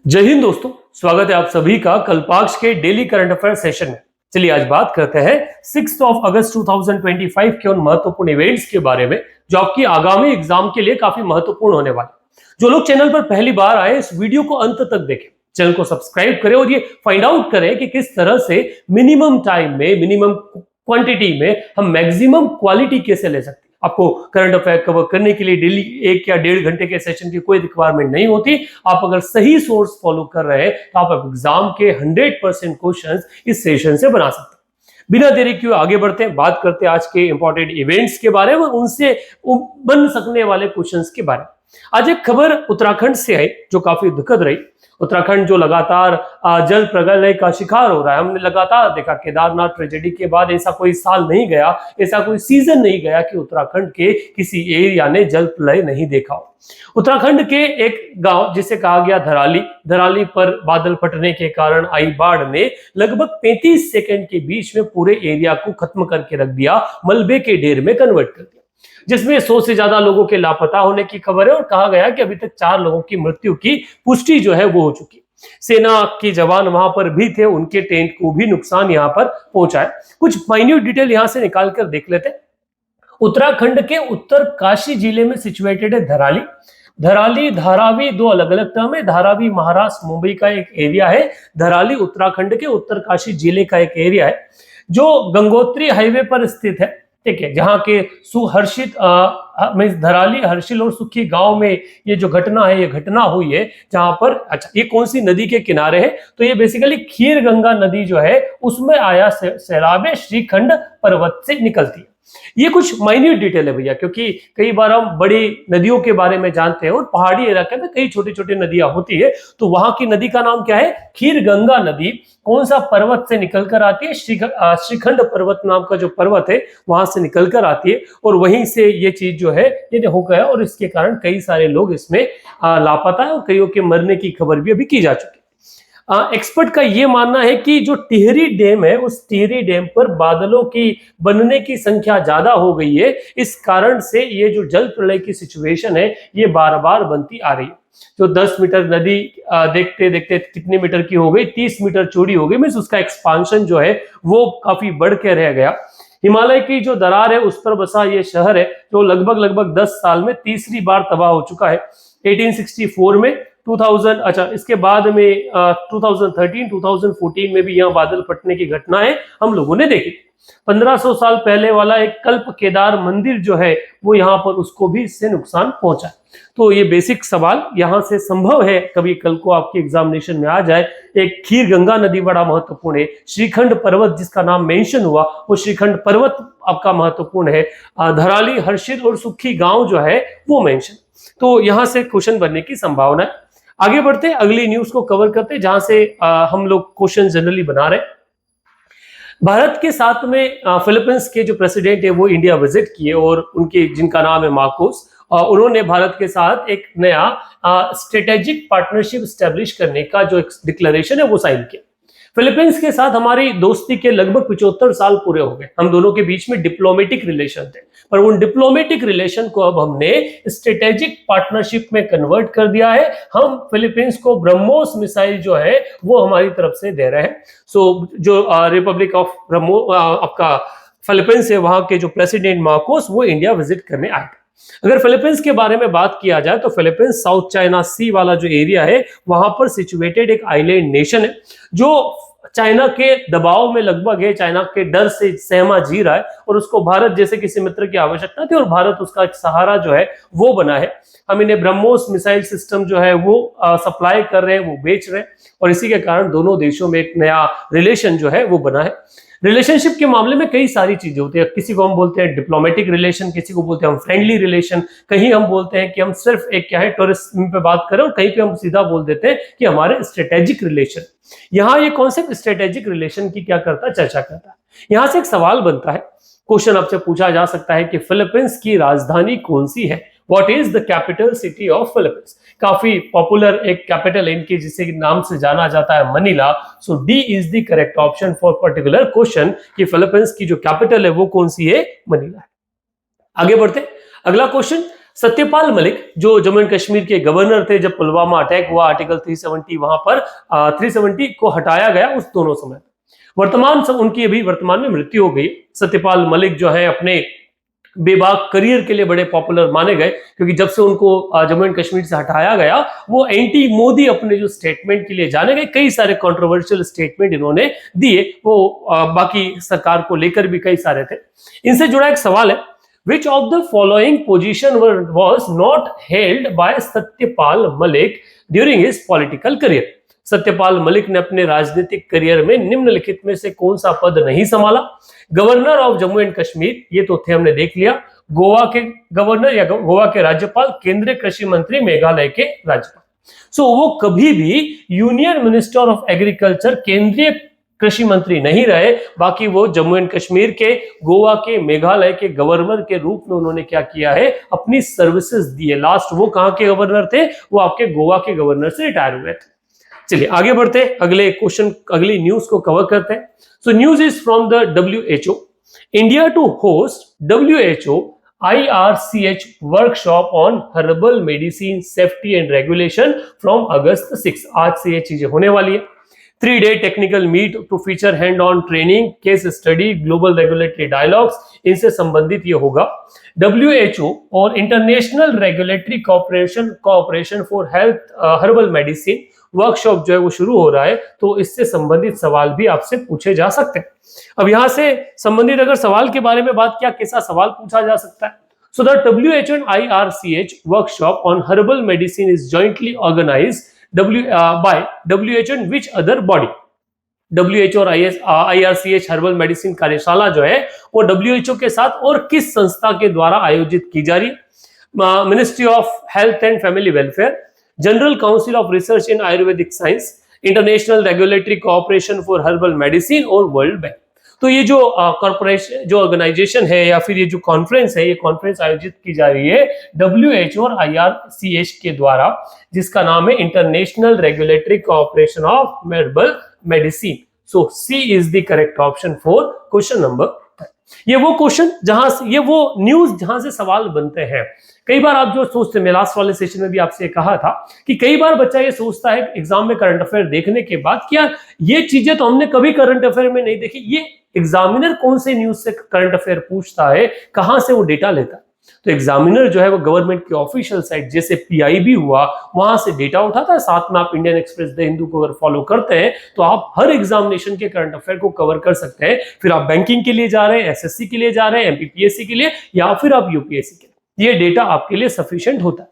जय हिंद दोस्तों, स्वागत है आप सभी का कल्पाक्ष के डेली करंट अफेयर सेशन में। चलिए आज बात करते हैं 6 अगस्त 2025 के उन महत्वपूर्ण इवेंट्स के बारे में जो आपकी आगामी एग्जाम के लिए काफी महत्वपूर्ण होने वाले। जो लोग चैनल पर पहली बार आए इस वीडियो को अंत तक देखें, चैनल को सब्सक्राइब करें और ये फाइंड आउट करें कि किस तरह से मिनिमम टाइम में, मिनिमम क्वांटिटी में हम मैक्सिमम क्वालिटी कैसे ले सकते हैं। आपको करंट अफेयर कवर करने के लिए डेली 1 या 1.5 घंटे के सेशन की कोई रिक्वायरमेंट नहीं होती। आप अगर सही सोर्स फॉलो कर रहे हैं तो आप एग्जाम के 100% क्वेश्चंस इस सेशन से बना सकते हैं। बिना देरी किए आगे बढ़ते हैं, बात करते हैं आज के इंपॉर्टेंट इवेंट्स के बारे में, उनसे बन सकने वाले क्वेश्चंस के बारे में। आज एक खबर उत्तराखंड से आई जो काफी दुखद रही। उत्तराखंड जो लगातार जल प्रलय का शिकार हो रहा है, हमने लगातार देखा केदारनाथ ट्रेजेडी के बाद ऐसा कोई साल नहीं गया, ऐसा कोई सीजन नहीं गया कि उत्तराखंड के किसी एरिया ने जल प्रलय नहीं देखा हो। उत्तराखंड के एक गांव जिसे कहा गया धराली पर बादल फटने के कारण आई बाढ़ ने लगभग 35 सेकंड के बीच में पूरे एरिया को खत्म करके रख दिया, मलबे के ढेर में कन्वर्ट कर दिया, जिसमें 100 से ज्यादा लोगों के लापता होने की खबर है और कहा गया कि अभी तक 4 लोगों की मृत्यु की पुष्टि जो है वो हो चुकी। सेना के जवान वहां पर भी थे, उनके टेंट को भी नुकसान यहां पर पहुंचा है। कुछ माइन्यूट डिटेल यहां से निकाल कर देख लेते हैं। उत्तराखंड के उत्तर काशी जिले में सिचुएटेड है धराली धारावी, दो अलग अलग टर्म है। धारावी महाराष्ट्र मुंबई का एक एरिया है, धराली उत्तराखंड के उत्तर काशी जिले का एक एरिया है जो गंगोत्री हाईवे पर स्थित है। ठीक है, जहां के सुहर्षित धराली, हर्षिल और सुखी गांव में ये जो घटना है, ये घटना हुई है जहां पर, अच्छा ये कौन सी नदी के किनारे है, तो ये बेसिकली खीर गंगा नदी जो है उसमें आया सैलाब श्रीखंड पर्वत से निकलती है। ये कुछ माइन्यूट डिटेल है भैया, क्योंकि कई बार हम बड़ी नदियों के बारे में जानते हैं और पहाड़ी इलाके में कई छोटी छोटी नदियां होती है, तो वहां की नदी का नाम क्या है? खीर गंगा नदी। कौन सा पर्वत से निकलकर आती है? श्रीखंड पर्वत नाम का जो पर्वत है वहां से निकलकर आती है और वहीं से ये चीज जो है ये हो गया और इसके कारण कई सारे लोग इसमें लापता है और कईयों के मरने की खबर भी अभी की जा चुकी है। एक्सपर्ट का ये मानना है कि जो टिहरी डैम है, उस टिहरी डैम पर बादलों की बनने की संख्या ज्यादा हो गई है, इस कारण से ये जो जल प्रलय की सिचुएशन है ये बार बार बनती आ रही है। जो 10 मीटर नदी देखते देखते कितने मीटर की हो गई? 30 मीटर चौड़ी हो गई। मीन्स उसका एक्सपांशन जो है वो काफी बढ़ के रह गया। हिमालय की जो दरार है उस पर बसा ये शहर है जो लगभग 10 साल में तीसरी बार तबाह हो चुका है। 1864 में, 2000, अच्छा इसके बाद में 2013, 2014 में भी यहाँ बादल फटने की घटनाएं हम लोगों ने देखी। 1500 साल पहले वाला एक कल्प केदार मंदिर जो है वो यहाँ पर, उसको भी इससे नुकसान पहुंचा। तो ये बेसिक सवाल यहाँ से संभव है कभी कल को आपके एग्जामिनेशन में आ जाए। एक खीर गंगा नदी बड़ा महत्वपूर्ण है, श्रीखंड पर्वत जिसका नाम मेंशन हुआ वो श्रीखंड पर्वत आपका महत्वपूर्ण है, धराली, हर्षिल और सुखी गांव जो है वो मेंशन। तो यहाँ से क्वेश्चन बनने की संभावना है। आगे बढ़ते हैं, अगली न्यूज को कवर करते हैं जहां से हम लोग क्वेश्चन जनरली बना रहे हैं। भारत के साथ में फिलीपींस के जो प्रेसिडेंट है वो इंडिया विजिट किए और उनके जिनका नाम है मार्कोस, उन्होंने भारत के साथ एक नया स्ट्रेटेजिक पार्टनरशिप स्टैब्लिश करने का जो एक डिक्लेरेशन है वो साइन किया। फिलीपींस के साथ हमारी दोस्ती के लगभग 75 साल पूरे हो गए। हम दोनों के बीच में डिप्लोमेटिक रिलेशन थे, पर उन डिप्लोमेटिक रिलेशन को अब हमने स्ट्रेटेजिक पार्टनरशिप में कन्वर्ट कर दिया है। हम फिलीपींस को ब्रह्मोस मिसाइल जो है वो हमारी तरफ से दे रहे हैं। सो जो रिपब्लिक ऑफ आपका फिलीपींस है, वहां के जो प्रेसिडेंट मार्कोस वो इंडिया विजिट करने आए। अगर फिलीपींस के बारे में बात किया जाए तो फिलीपींस साउथ चाइना सी वाला जो एरिया है वहां पर सिचुएटेड एक आइलैंड नेशन है जो चाइना के दबाव में लगभग है, चाइना के डर से सहमा जी रहा है और उसको भारत जैसे किसी मित्र की आवश्यकता थी और भारत उसका एक सहारा जो है वो बना है। हम इन्हें ब्रह्मोस मिसाइल सिस्टम जो है वो सप्लाई कर रहे हैं, वो बेच रहे हैं और इसी के कारण दोनों देशों में एक नया रिलेशन जो है वो बना है। रिलेशनशिप के मामले में कई सारी चीजें होती है, किसी को हम बोलते हैं डिप्लोमेटिक रिलेशन, किसी को बोलते हैं हम फ्रेंडली रिलेशन, कहीं हम बोलते हैं कि हम सिर्फ एक क्या है टूरिज्म पे बात करें और कहीं पे हम सीधा बोल देते हैं कि हमारे स्ट्रेटेजिक रिलेशन। यहाँ ये कॉन्सेप्ट स्ट्रेटेजिक रिलेशन की क्या करता है, चर्चा करता है। यहाँ से एक सवाल बनता है, क्वेश्चन आपसे पूछा जा सकता है कि फिलीपींस की राजधानी कौन सी है? What is the capital city of Philippines? काफी पॉपुलर एक कैपिटल इनकी जिसे नाम से जाना जाता है Manila. So D is the correct option for particular question कि फिलीपींस की जो कैपिटल है वो कौन सी है? मनीला है। आगे बढ़ते, अगला क्वेश्चन, सत्यपाल मलिक जो जम्मू एंड कश्मीर के गवर्नर थे जब पुलवामा अटैक हुआ, आर्टिकल 370 वहां पर 370 को हटाया गया उस दोनों समय। वर्तमान सब उनकी अभी वर्तमान में मृत्यु हो गई। सत्यपाल मलिक जो है अपने बेबाक करियर के लिए बड़े पॉपुलर माने गए, क्योंकि जब से उनको जम्मू एंड कश्मीर से हटाया गया वो एंटी मोदी अपने जो स्टेटमेंट के लिए जाने गए। कई सारे कंट्रोवर्शियल स्टेटमेंट इन्होंने दिए, वो बाकी सरकार को लेकर भी कई सारे थे। इनसे जुड़ा एक सवाल है, Which of the following position was not held by Satyapal Malik during his political career? Satyapal Malik ने अपने राजनीतिक करियर में निम्नलिखित में से कौन सा पद नहीं संभाला? Governor of Jammu and Kashmir, ये तो थे हमने देख लिया। गोवा के गवर्नर या गोवा के राज्यपाल, केंद्रीय कृषि मंत्री, मेघालय के राज्यपाल। वो कभी भी यूनियन मिनिस्टर ऑफ एग्रीकल्चर, केंद्रीय कृषि मंत्री नहीं रहे। बाकी वो जम्मू एंड कश्मीर के, गोवा के, मेघालय के गवर्नर के रूप में उन्होंने क्या किया है, अपनी सर्विसेज दी है। लास्ट वो कहां के गवर्नर थे? वो आपके गोवा के गवर्नर से रिटायर हुए थे। चलिए आगे बढ़ते, अगले क्वेश्चन, अगली न्यूज को कवर करते हैं। So news is from the WHO। India to host WHO IRCH workshop on herbal medicine safety and regulation from August 6। आज से ये चीजें होने वाली है। 3-day technical meet to feature hand on training, case study, global regulatory dialogues, इनसे संबंधित ये होगा। WHO और international regulatory cooperation for health herbal medicine workshop जो है वो शुरू हो रहा है, तो इससे संबंधित सवाल भी आपसे पूछे जा सकते हैं। अब यहां से संबंधित अगर सवाल के बारे में बात किया, कैसा सवाल पूछा जा सकता है? So the WHO and IRCH workshop on herbal medicine is jointly organized by WHO and which other body? WHO और IRCH हर्बल मेडिसिन कार्यशाला जो है वो WHO के साथ और किस संस्था के द्वारा आयोजित की जा रही है? Ministry of health and family welfare, general council of research in Ayurvedic science, international regulatory cooperation for herbal medicine और वर्ल्ड बैंक। तो ये जो कॉर्पोरेशन, जो ऑर्गेनाइजेशन है या फिर ये जो कॉन्फ्रेंस है, ये कॉन्फ्रेंस आयोजित की जा रही है WHO और IRCH के द्वारा, जिसका नाम है international regulatory cooperation of herbal medicine. So C is the correct option for question number. ये वो क्वेश्चन जहां से, ये वो न्यूज जहां से सवाल बनते हैं। कई बार आप जो सोचते हैं, मैं लास्ट वाले सेशन में भी आपसे कहा था कि कई बार बच्चा ये सोचता है एग्जाम में करंट अफेयर देखने के बाद कि यार ये चीजें तो हमने कभी करंट अफेयर में नहीं देखी, ये एग्जामिनर कौन से न्यूज से करंट अफेयर पूछता है, कहां से वो डेटा लेता है? तो एग्जामिनर जो है वो गवर्नमेंट की ऑफिशियल साइट जैसे PIB हुआ, वहां से डेटा उठाता है। साथ में आप इंडियन एक्सप्रेस, द हिंदू को अगर फॉलो करते हैं तो आप हर एग्जामिनेशन के करंट अफेयर को कवर कर सकते हैं। फिर आप बैंकिंग के लिए जा रहे हैं, SSC के लिए जा रहे हैं, MPPSC के लिए, या फिर आप UPSC के लिए, ये डेटा आपके लिए सफिशिएंट होता है।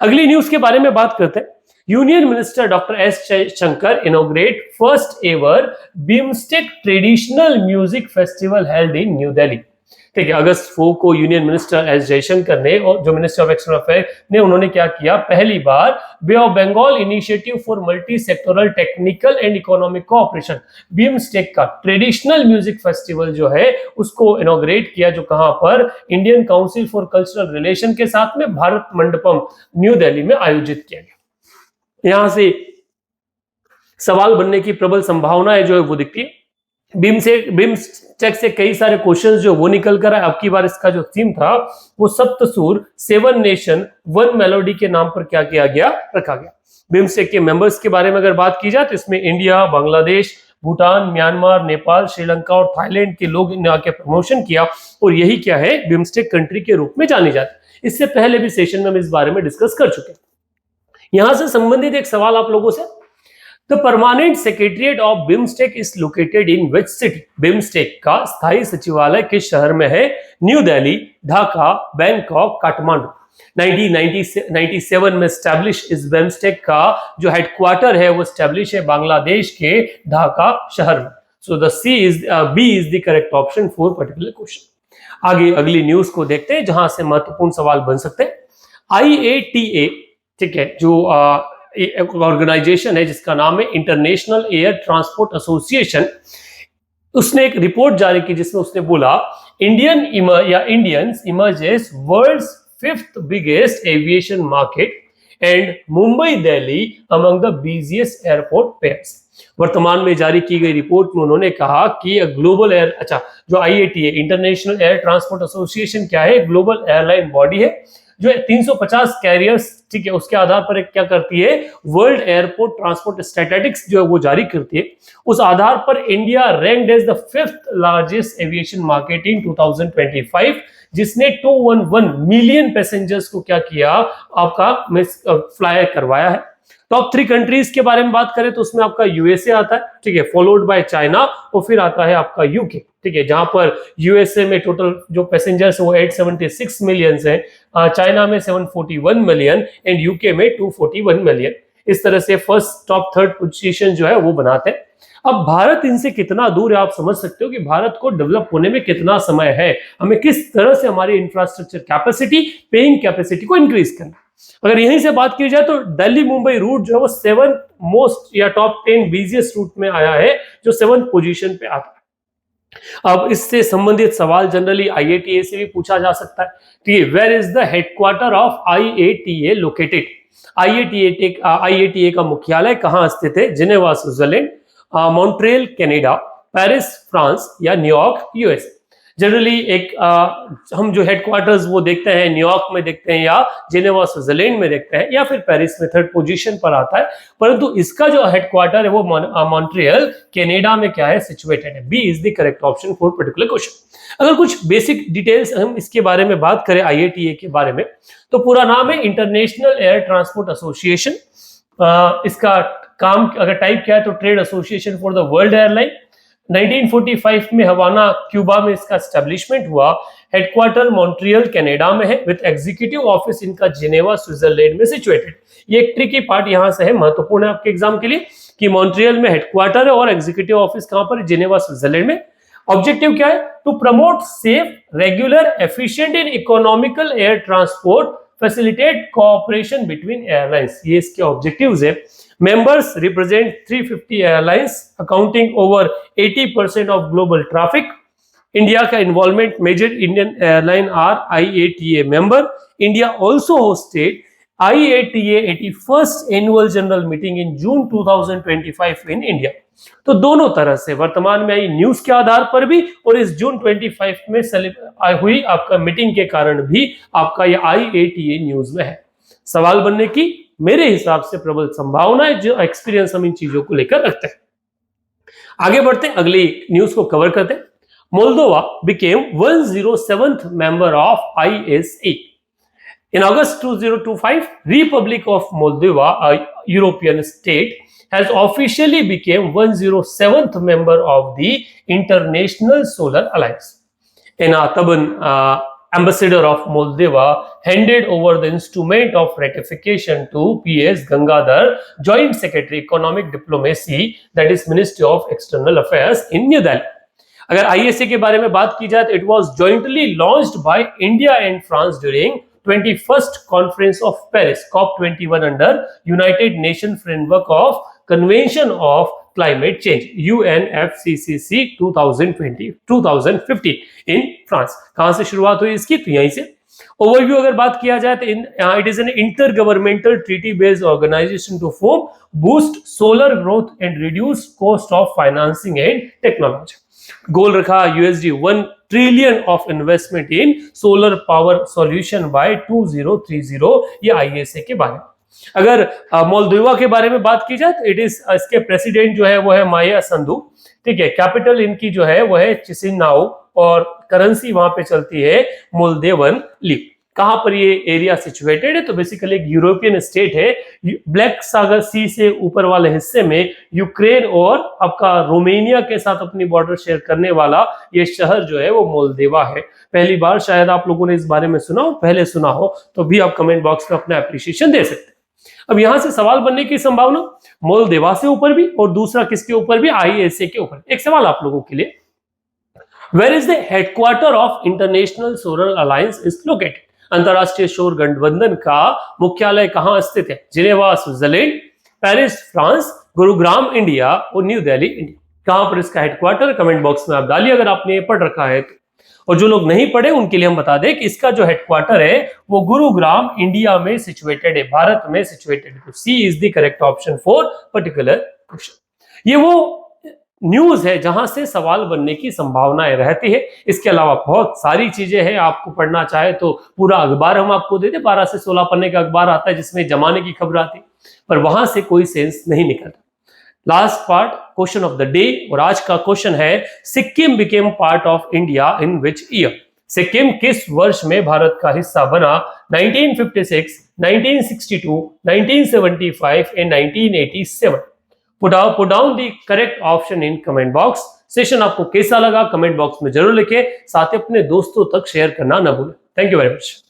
अगली न्यूज के बारे में बात करते हैं। Union minister doctor S Shankar inaugurate first ever BIMSTEC traditional music festival held in new Delhi. ठीक है, अगस्त 4 को यूनियन मिनिस्टर एस जयशंकर ने, और जो मिनिस्टर ऑफ एक्सटर्नल अफेयर ने, उन्होंने क्या किया, पहली बार Bay of Bengal Initiative for Multi Sectoral Technical and Economic Cooperation, BIMSTEC का ट्रेडिशनल म्यूजिक फेस्टिवल जो है उसको इनॉग्रेट किया, जो कहां पर, Indian council for cultural relation के साथ में भारत मंडपम न्यू दिल्ली में आयोजित किया गया। यहां से सवाल बनने की प्रबल संभावना जो है वो दिखती है। बिम्स्टेक से कई सारे क्वेश्चंस जो वो निकल कर आए। अब की बार इसका जो थीम था वो सप्त सुर, 7 नेशन 1 मेलोडी के नाम पर क्या किया गया, रखा गया। बिम्स्टेक के मेंबर्स के बारे में अगर बात की जाए तो इसमें इंडिया, बांग्लादेश, भूटान, म्यांमार, नेपाल, श्रीलंका और थाईलैंड के लोग ने आके प्रमोशन किया, और यही क्या है, बिम्स्टेक कंट्री के रूप में जानी जाती है। इससे पहले भी सेशन में हम इस बारे में डिस्कस कर चुके हैं। यहां से संबंधित एक सवाल आप लोगों से, The permanent secretariat of BIMSTEC is located in which city? BIMSTEC का स्थायी सचिवालय किस शहर में है? New Delhi, Dhaka, Bangkok, Kathmandu. 1997 में स्टैब्लिश इस BIMSTEC का जो हेडक्वार्टर है वो स्टैब्लिश है बांग्लादेश के ढाका शहर में। So the B is the correct option for particular question। आगे अगली न्यूज को देखते हैं जहां से महत्वपूर्ण सवाल बन सकते हैं। IATA, ठीक है, जो एक ऑर्गेनाइजेशन है जिसका नाम है इंटरनेशनल एयर ट्रांसपोर्ट एसोसिएशन, उसने एक रिपोर्ट जारी की जिसमें उसने बोला Indians emerge as world's 5th biggest aviation market and Mumbai Delhi among the busiest airport pairs. वर्तमान में जारी की गई रिपोर्ट में उन्होंने कहा कि ग्लोबल एयर, जो IATA international air transport association क्या है, ग्लोबल एयरलाइन बॉडी है जो 350 कैरियर्स, ठीक है, उसके आधार पर क्या करती है, वर्ल्ड एयरपोर्ट ट्रांसपोर्ट स्टैटिस्टिक्स जो है वो जारी करती है। उस आधार पर India ranked as the 5th largest aviation market in 2025, जिसने 211 मिलियन पैसेंजर्स को क्या किया, आपका फ्लाई करवाया है। टॉप 3 कंट्रीज के बारे में बात करें तो उसमें आपका यूएसए आता है, ठीक है, फॉलोड बाय चाइना, और फिर आता है आपका यूके, ठीक है, जहां पर यूएसए में टोटल जो पैसेंजर्स है वो 876 मिलियन है, चाइना में 741 मिलियन एंड यूके में 241 मिलियन। इस तरह से फर्स्ट टॉप 3rd पोजीशन जो है वो बनाते हैं। अब भारत इनसे कितना दूर है, आप समझ सकते हो कि भारत को डेवलप होने में कितना समय है, हमें किस तरह से हमारी इंफ्रास्ट्रक्चर कैपेसिटी, पेइंग कैपेसिटी को इंक्रीज करना। अगर यहीं से बात की जाए तो दिल्ली मुंबई रूट जो है वो 7th मोस्ट या टॉप 10 बिजिएस्ट रूट में आया है, जो 7th पोजीशन पे आता है। अब इससे संबंधित सवाल जनरली आईएटीए से भी पूछा जा सकता है, ठीक है, where is the headquarter of IATA located. IATA का मुख्यालय कहां स्थित है, Geneva Switzerland, Montreal Canada, Paris France या न्यूयॉर्क यूएस। जनरली एक हम जो हेडक्वार्टर्स वो देखते हैं न्यूयॉर्क में देखते हैं, या जिनेवा स्विट्जरलैंड में देखते हैं, या फिर पेरिस में 3rd पोजीशन पर आता है, परंतु इसका जो हेडक्वार्टर है वो मॉन्ट्रियल कनाडा में क्या है, सिचुएटेड है। B is the correct option for particular question. अगर कुछ बेसिक डिटेल्स हम इसके बारे में बात करें आईएटीए के बारे में, तो पूरा नाम है इंटरनेशनल एयर ट्रांसपोर्ट एसोसिएशन। इसका काम अगर टाइप क्या है तो trade association for the world airline. 1945 में हवाना क्यूबा में इसका एस्टेब्लिशमेंट हुआ। हेडक्वार्टर मॉन्ट्रियल कनाडा में है, विद एग्जीक्यूटिव ऑफिस इनका जिनेवा स्विट्जरलैंड में सिचुएटेड। ये एक ट्रिकी पार्ट यहां से है, महत्वपूर्ण है आपके एग्जाम के लिए, कि मॉन्ट्रियल में हेडक्वार्टर है और एग्जीक्यूटिव ऑफिस कहां पर, जिनेवा स्विट्जरलैंड में। ऑब्जेक्टिव क्या है, to promote safe, regular, efficient and economical air transport, facilitate cooperation between airlines, ये इसके ऑब्जेक्टिव्स है। Members represent 350 airlines, accounting over 80% of global traffic. India का involvement, major Indian airline are IATA member. India also hosted IATA 81st annual general meeting in June 2025 in India. तो दोनों तरह से वर्तमान में आई न्यूज के आधार पर भी और इस जून 25 में हुई आपका मीटिंग के कारण भी आपका ये IATA न्यूज में है। सवाल बनने की मेरे हिसाब से प्रबल संभावना है, जो एक्सपीरियंस हम इन चीजों को लेकर रखते हैं। आगे बढ़ते हैं, अगली न्यूज को कवर करते हैं। Moldova became 107th member of ISA. In August 2025, Republic of Moldova, a European state, has officially became 107th member of the International Solar Alliance. Ena Taban, ambassador of Moldova, handed over the instrument of ratification to PS Gangadhar, Joint Secretary Economic Diplomacy, that is Ministry of External Affairs in New Delhi. अगर ISA के बारे में बात की जाए तो it was jointly launched by India and France during 21st Conference of Paris, COP21, under United Nations Framework of Convention of Climate Change, UNFCCC 2015 in France. कहां से शुरुआत हुई इसकी, तो यहीं से। ओवरव्यू अगर बात किया जाए तो it is an inter governmental treaty based organisation to form boost solar growth and reduce cost of financing and technology. Goal रखा USD 1 trillion of investment in solar power solution by 2030, ये ISA के बारे में। अगर Moldova के बारे में बात की जाए तो इट इज इसके प्रेसिडेंट जो है वो है माया संधू, ठीक है, कैपिटल इनकी जो है वो है चिसिनाउ और करेंसी वहां पे चलती है मोल्दोवन लीव। कहां पर ये एरिया सिचुएटेड है, तो बेसिकली एक यूरोपियन स्टेट है, ब्लैक सागर सी से ऊपर वाले हिस्से में यूक्रेन और आपका रोमानिया के साथ अपनी बॉर्डर शेयर करने वाला ये शहर जो है वो मोल्दोवा है। पहली बार शायद आप लोगों ने इस बारे में सुना हो, पहले सुना हो तो भी आप कमेंट बॉक्स में अपना एप्रिसिएशन दे सकते हैं। अब यहां से सवाल बनने की संभावना मोल्दोवा से ऊपर भी और दूसरा किसके ऊपर भी, ISA के ऊपर। एक सवाल आप लोगों के लिए, where is the headquarter of international solar alliance is located. अंतरराष्ट्रीय सौर गठबंधन का मुख्यालय कहां स्थित है, Geneva Switzerland, Paris France, Gurugram India और न्यू दिल्ली इंडिया। कहां पर इसका हेडक्वार्टर, कमेंट बॉक्स में आप डालिए अगर आपने ये पढ़ रखा है तो। और जो लोग नहीं पढ़े उनके लिए हम बता दें कि इसका जो हेडक्वार्टर है वो गुरुग्राम इंडिया में सिचुएटेड है, भारत में सिचुएटेड है। C is the correct option for particular question. ये वो न्यूज है जहां से सवाल बनने की संभावनाएं रहती है। इसके अलावा बहुत सारी चीजें हैं, आपको पढ़ना चाहे तो पूरा अखबार हम आपको देते, 12 से 16 पन्ने का अखबार आता है जिसमें जमाने की खबर आती, पर वहां से कोई सेंस नहीं निकलता। Last part, question of the day, और आज का क्वेश्चन है Sikkim became part of India in which year? Sikkim किस वर्ष में भारत का हिस्सा बना? 1956, 1962, 1975 and 1987? Put down the correct option in comment box. Session आपको कैसा लगा कमेंट बॉक्स में जरूर लिखें, साथ ही अपने दोस्तों तक शेयर करना ना भूलें। Thank you very much.